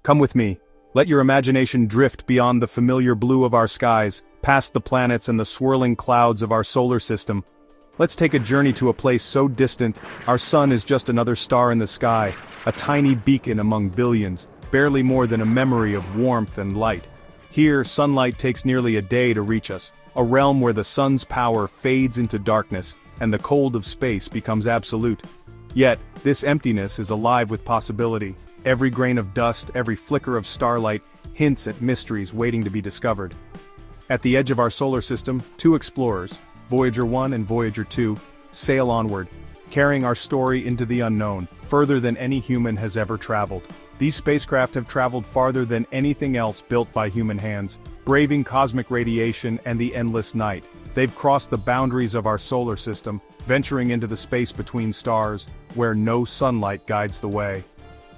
Come with me. Let your imagination drift beyond the familiar blue of our skies, past the planets and the swirling clouds of our solar system. Let's take a journey to a place so distant, our sun is just another star in the sky, a tiny beacon among billions, barely more than a memory of warmth and light. Here, sunlight takes nearly a day to reach us, a realm where the sun's power fades into darkness, and the cold of space becomes absolute. Yet, this emptiness is alive with possibility. Every grain of dust, every flicker of starlight, hints at mysteries waiting to be discovered. At the edge of our solar system, two explorers, Voyager 1 and Voyager 2, sail onward, carrying our story into the unknown, further than any human has ever traveled. These spacecraft have traveled farther than anything else built by human hands, braving cosmic radiation and the endless night. They've crossed the boundaries of our solar system, venturing into the space between stars, where no sunlight guides the way.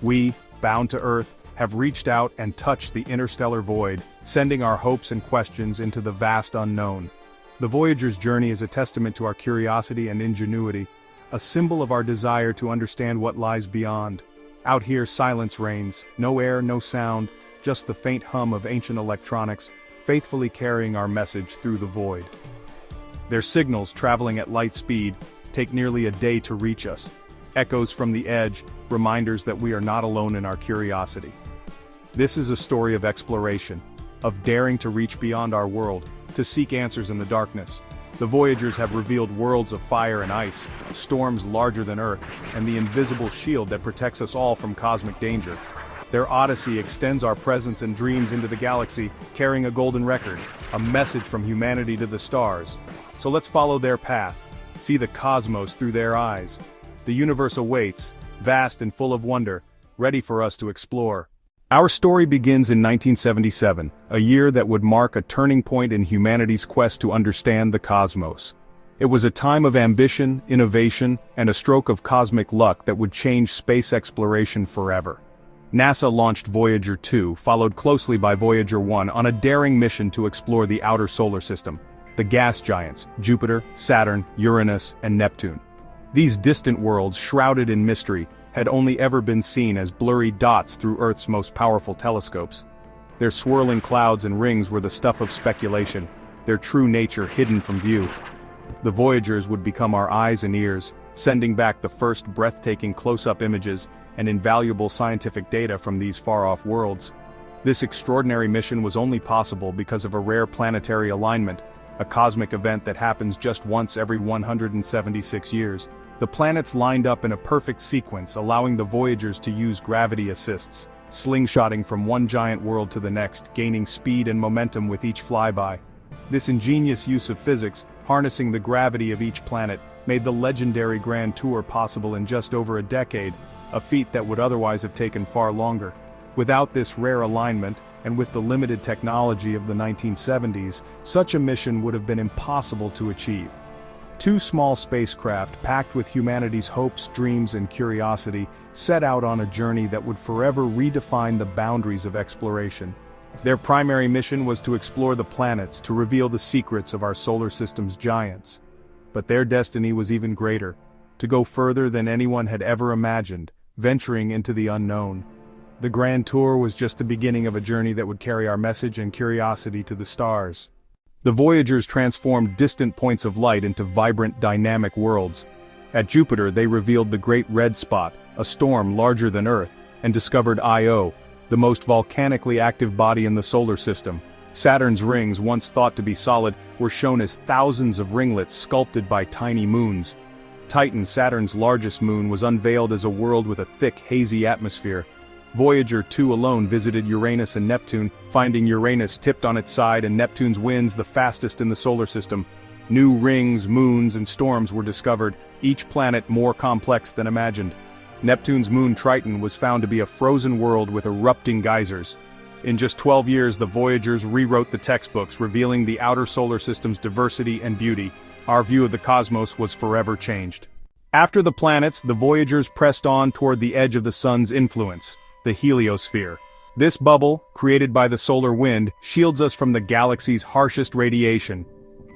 We, bound to Earth, have reached out and touched the interstellar void, sending our hopes and questions into the vast unknown. The Voyager's journey is a testament to our curiosity and ingenuity, a symbol of our desire to understand what lies beyond. Out here, silence reigns, no air, no sound, just the faint hum of ancient electronics, faithfully carrying our message through the void. Their signals, traveling at light speed, take nearly a day to reach us. Echoes from the edge, reminders that we are not alone in our curiosity. This is a story of exploration, of daring to reach beyond our world, to seek answers in the darkness. The Voyagers have revealed worlds of fire and ice, storms larger than Earth, and the invisible shield that protects us all from cosmic danger. Their odyssey extends our presence and dreams into the galaxy, carrying a golden record, a message from humanity to the stars. So let's follow their path, see the cosmos through their eyes. The universe awaits, vast and full of wonder, ready for us to explore. Our story begins in 1977, a year that would mark a turning point in humanity's quest to understand the cosmos. It was a time of ambition, innovation, and a stroke of cosmic luck that would change space exploration forever. NASA launched Voyager 2, followed closely by Voyager 1, on a daring mission to explore the outer solar system. The gas giants, Jupiter, Saturn, Uranus, and Neptune. These distant worlds, shrouded in mystery, had only ever been seen as blurry dots through Earth's most powerful telescopes. Their swirling clouds and rings were the stuff of speculation, their true nature hidden from view. The Voyagers would become our eyes and ears, sending back the first breathtaking close-up images and invaluable scientific data from these far-off worlds. This extraordinary mission was only possible because of a rare planetary alignment, a cosmic event that happens just once every 176 years. The planets lined up in a perfect sequence, allowing the Voyagers to use gravity assists, slingshotting from one giant world to the next, gaining speed and momentum with each flyby. This ingenious use of physics, harnessing the gravity of each planet, made the legendary Grand Tour possible in just over a decade, a feat that would otherwise have taken far longer. Without this rare alignment, and with the limited technology of the 1970s, such a mission would have been impossible to achieve. Two small spacecraft, packed with humanity's hopes, dreams, and curiosity, set out on a journey that would forever redefine the boundaries of exploration. Their primary mission was to explore the planets, to reveal the secrets of our solar system's giants. But their destiny was even greater, to go further than anyone had ever imagined, venturing into the unknown. The Grand Tour was just the beginning of a journey that would carry our message and curiosity to the stars. The Voyagers transformed distant points of light into vibrant, dynamic worlds. At Jupiter, they revealed the Great Red Spot, a storm larger than Earth, and discovered Io, the most volcanically active body in the solar system. Saturn's rings, once thought to be solid, were shown as thousands of ringlets sculpted by tiny moons. Titan, Saturn's largest moon, was unveiled as a world with a thick, hazy atmosphere. Voyager 2 alone visited Uranus and Neptune, finding Uranus tipped on its side and Neptune's winds the fastest in the solar system. New rings, moons, and storms were discovered, each planet more complex than imagined. Neptune's moon Triton was found to be a frozen world with erupting geysers. In just 12 years, the Voyagers rewrote the textbooks, revealing the outer solar system's diversity and beauty. Our view of the cosmos was forever changed. After the planets, the Voyagers pressed on toward the edge of the sun's influence, the Heliosphere. This bubble, created by the solar wind, shields us from the galaxy's harshest radiation.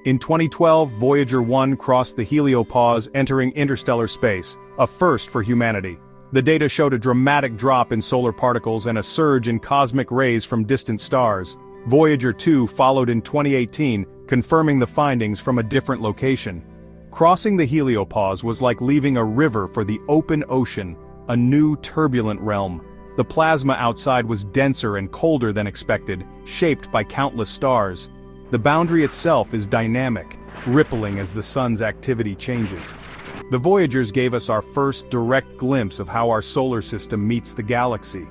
In 2012, Voyager 1 crossed the Heliopause, entering interstellar space, a first for humanity. The data showed a dramatic drop in solar particles and a surge in cosmic rays from distant stars. Voyager 2 followed in 2018, confirming the findings from a different location. Crossing the Heliopause was like leaving a river for the open ocean, a new turbulent realm. The plasma outside was denser and colder than expected, shaped by countless stars. The boundary itself is dynamic, rippling as the sun's activity changes. The Voyagers gave us our first direct glimpse of how our solar system meets the galaxy.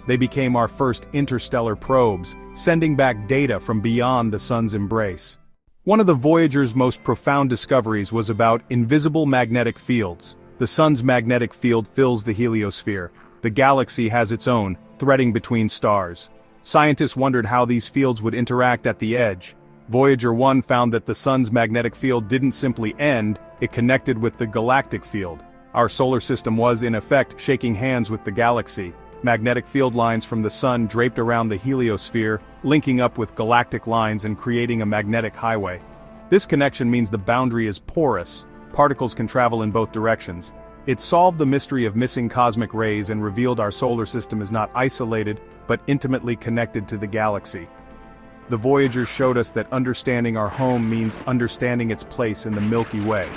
They became our first interstellar probes, sending back data from beyond the sun's embrace. One of the Voyager's most profound discoveries was about invisible magnetic fields. The sun's magnetic field fills the Heliosphere. The galaxy has its own, threading between stars. Scientists wondered how these fields would interact at the edge. Voyager 1 found that the sun's magnetic field didn't simply end, it connected with the galactic field. Our solar system was, in effect, shaking hands with the galaxy. Magnetic field lines from the sun draped around the heliosphere, linking up with galactic lines and creating a magnetic highway. This connection means the boundary is porous. Particles can travel in both directions. It solved the mystery of missing cosmic rays and revealed our solar system is not isolated, but intimately connected to the galaxy. The Voyagers showed us that understanding our home means understanding its place in the Milky Way.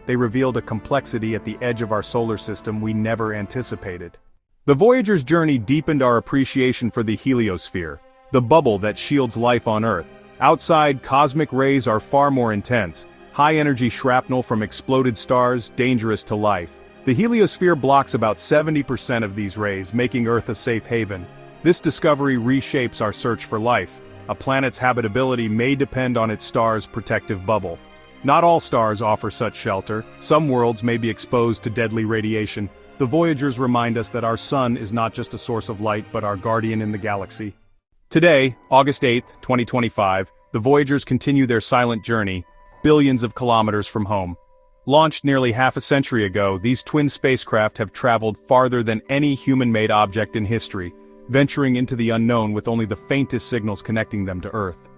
They revealed a complexity at the edge of our solar system we never anticipated. The Voyagers' journey deepened our appreciation for the Heliosphere, the bubble that shields life on Earth. Outside, cosmic rays are far more intense, high-energy shrapnel from exploded stars, dangerous to life. The Heliosphere blocks about 70% of these rays, making Earth a safe haven. This discovery reshapes our search for life. A planet's habitability may depend on its star's protective bubble. Not all stars offer such shelter. Some worlds may be exposed to deadly radiation. The Voyagers remind us that our sun is not just a source of light but our guardian in the galaxy. Today, August 8, 2025, the Voyagers continue their silent journey, billions of kilometers from home. Launched nearly half a century ago, these twin spacecraft have traveled farther than any human-made object in history, venturing into the unknown with only the faintest signals connecting them to Earth.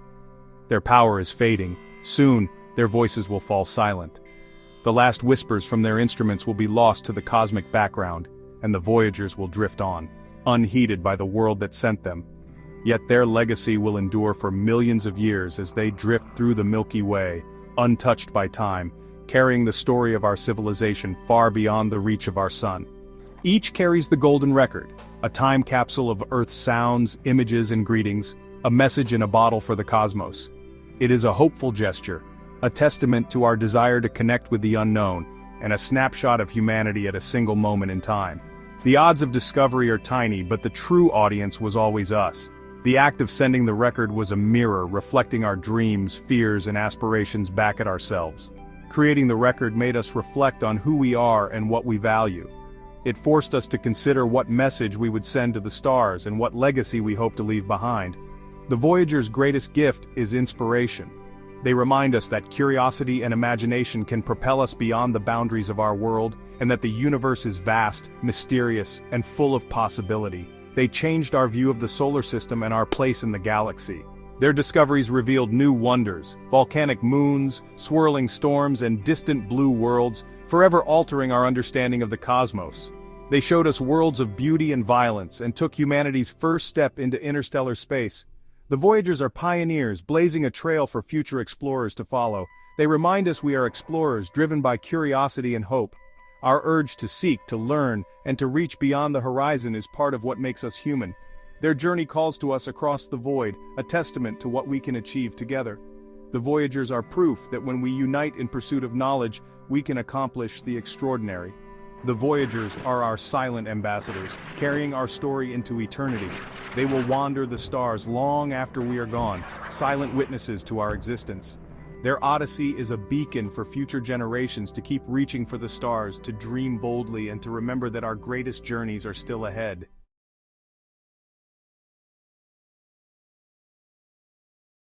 Their power is fading. Soon, their voices will fall silent. The last whispers from their instruments will be lost to the cosmic background, and the Voyagers will drift on, unheeded by the world that sent them. Yet their legacy will endure for millions of years as they drift through the Milky Way, untouched by time, carrying the story of our civilization far beyond the reach of our sun. Each carries the golden record, a time capsule of Earth's sounds, images, and greetings, a message in a bottle for the cosmos. It is a hopeful gesture, a testament to our desire to connect with the unknown, and a snapshot of humanity at a single moment in time. The odds of discovery are tiny, but the true audience was always us. The act of sending the record was a mirror reflecting our dreams, fears, and aspirations back at ourselves. Creating the record made us reflect on who we are and what we value. It forced us to consider what message we would send to the stars and what legacy we hope to leave behind. The Voyager's greatest gift is inspiration. They remind us that curiosity and imagination can propel us beyond the boundaries of our world, and that the universe is vast, mysterious, and full of possibility. They changed our view of the solar system and our place in the galaxy. Their discoveries revealed new wonders, volcanic moons, swirling storms, and distant blue worlds, forever altering our understanding of the cosmos. They showed us worlds of beauty and violence and took humanity's first step into interstellar space. The Voyagers are pioneers, blazing a trail for future explorers to follow. They remind us we are explorers driven by curiosity and hope. Our urge to seek, to learn, and to reach beyond the horizon is part of what makes us human. Their journey calls to us across the void, a testament to what we can achieve together. The Voyagers are proof that when we unite in pursuit of knowledge, we can accomplish the extraordinary. The Voyagers are our silent ambassadors, carrying our story into eternity. They will wander the stars long after we are gone, silent witnesses to our existence. Their odyssey is a beacon for future generations to keep reaching for the stars, to dream boldly, and to remember that our greatest journeys are still ahead.